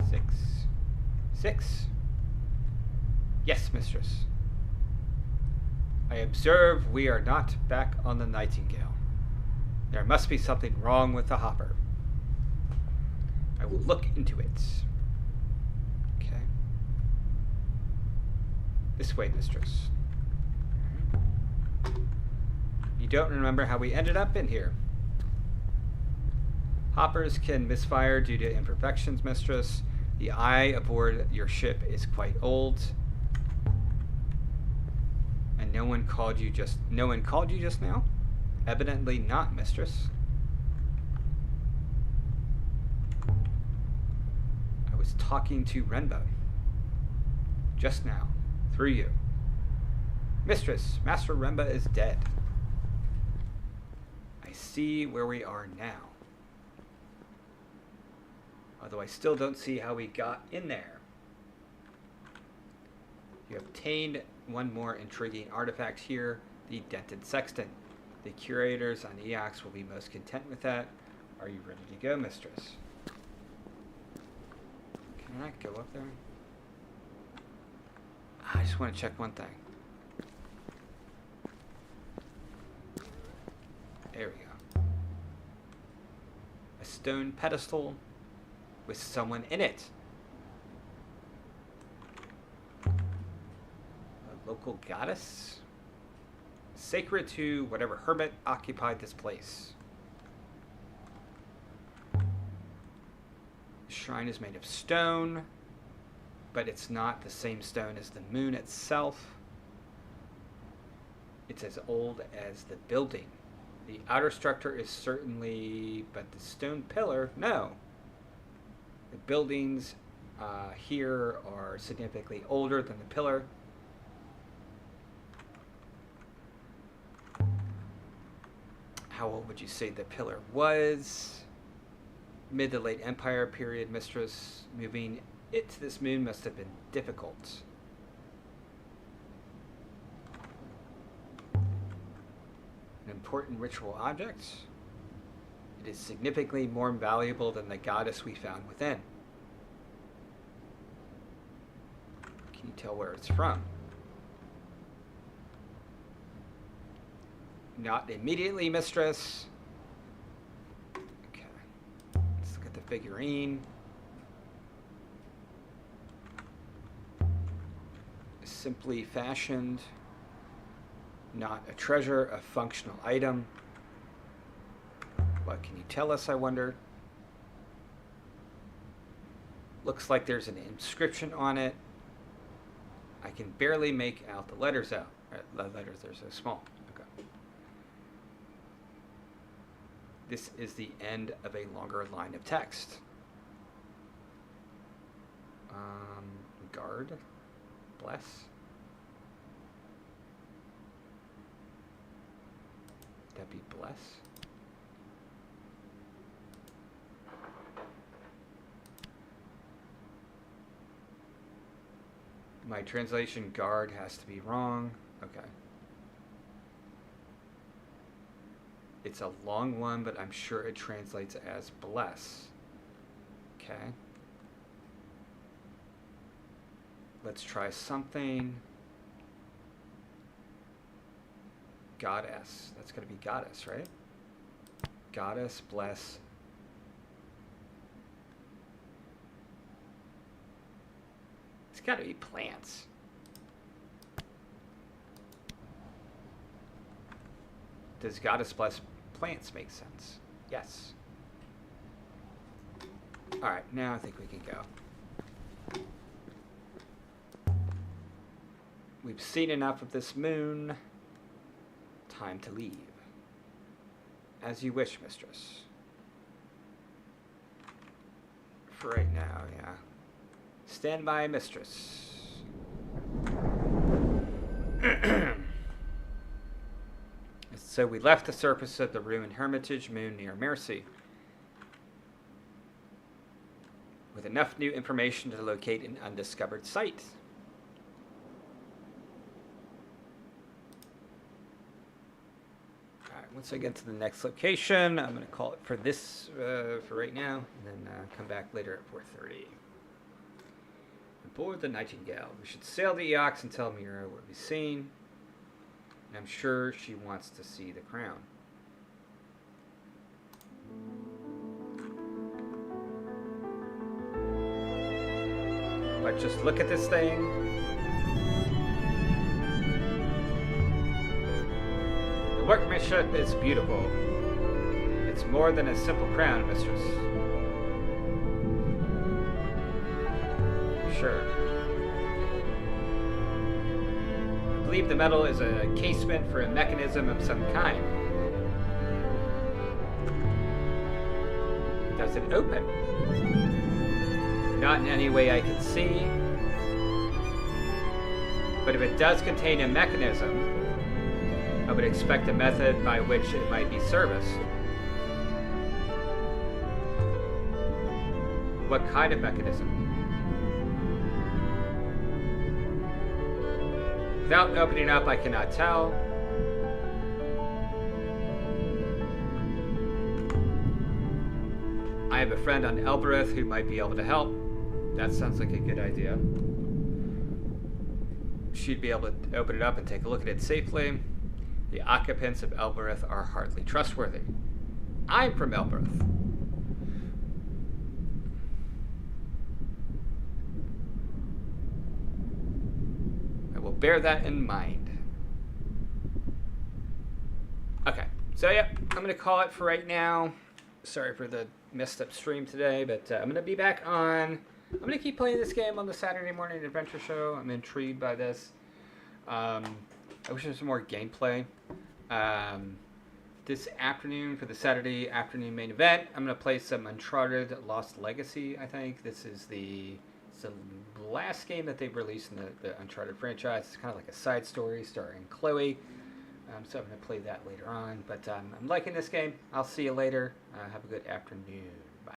6. 6. Yes, mistress. I observe we are not back on the Nightingale. There must be something wrong with the hopper. I will look into it. Okay. This way, mistress. You don't remember how we ended up in here. Hoppers can misfire due to imperfections, mistress. The eye aboard your ship is quite old. And no one called you just now? Evidently not, mistress. I was talking to Renba. Just now. Through you. Mistress, Master Renba is dead. I see where we are now. Although I still don't see how we got in there. You obtained one more intriguing artifact here, the dented sextant. The curators on Eox will be most content with that. Are you ready to go, mistress? Can I go up there? I just want to check one thing. There we go. A stone pedestal with someone in it. A local goddess? Sacred to whatever hermit occupied this place. The shrine is made of stone, but it's not the same stone as the moon itself. It's as old as the building. The outer structure is certainly, but the stone pillar, no. The buildings here are significantly older than the pillar. How old would you say the pillar was? Mid to late Empire period, mistress. Moving it to this moon must have been difficult. An important ritual object. It is significantly more valuable than the goddess we found within. Can you tell where it's from? Not immediately, mistress. Okay. Let's look at the figurine. Simply fashioned. Not a treasure, a functional item. What can you tell us, I wonder? Looks like there's an inscription on it. I can barely make out the letters out. The letters are so small. Okay. This is the end of a longer line of text. Guard. Bless. That be bless? My translation guard has to be wrong. Okay. It's a long one, but I'm sure it translates as bless. Okay. Let's try something. Goddess. That's going to be goddess, right? Goddess, bless. It's got to be plants. Does goddess bless plants make sense? Yes. All right, now I think we can go. We've seen enough of this moon. Time to leave. As you wish, mistress. For right now, yeah. Stand by, mistress. So we left the surface of the ruined hermitage moon near Mercy. With enough new information to locate an undiscovered site. Once I get to the next location, I'm going to call it for this for right now, and then come back later at 4:30. Aboard the Nightingale. We should sail the Eox and tell Mira what we've seen. I'm sure she wants to see the crown. But just look at this thing. The workmanship is beautiful. It's more than a simple crown, mistress. Sure. I believe the metal is a casement for a mechanism of some kind. Does it open? Not in any way I can see. But if it does contain a mechanism, I would expect a method by which it might be serviced. What kind of mechanism? Without opening up, I cannot tell. I have a friend on Elbereth who might be able to help. That sounds like a good idea. She'd be able to open it up and take a look at it safely. The occupants of Elbereth are hardly trustworthy. I'm from Elbereth. I will bear that in mind. Okay, so yeah, I'm going to call it for right now. Sorry for the messed up stream today, but I'm going to be back on. I'm going to keep playing this game on the Saturday morning adventure show. I'm intrigued by this. I wish there was some more gameplay. This afternoon, for the Saturday afternoon main event, I'm going to play some Uncharted Lost Legacy, I think. It's the last game that they've released in the Uncharted franchise. It's kind of like a side story starring Chloe. So I'm going to play that later on. But I'm liking this game. I'll see you later. Have a good afternoon.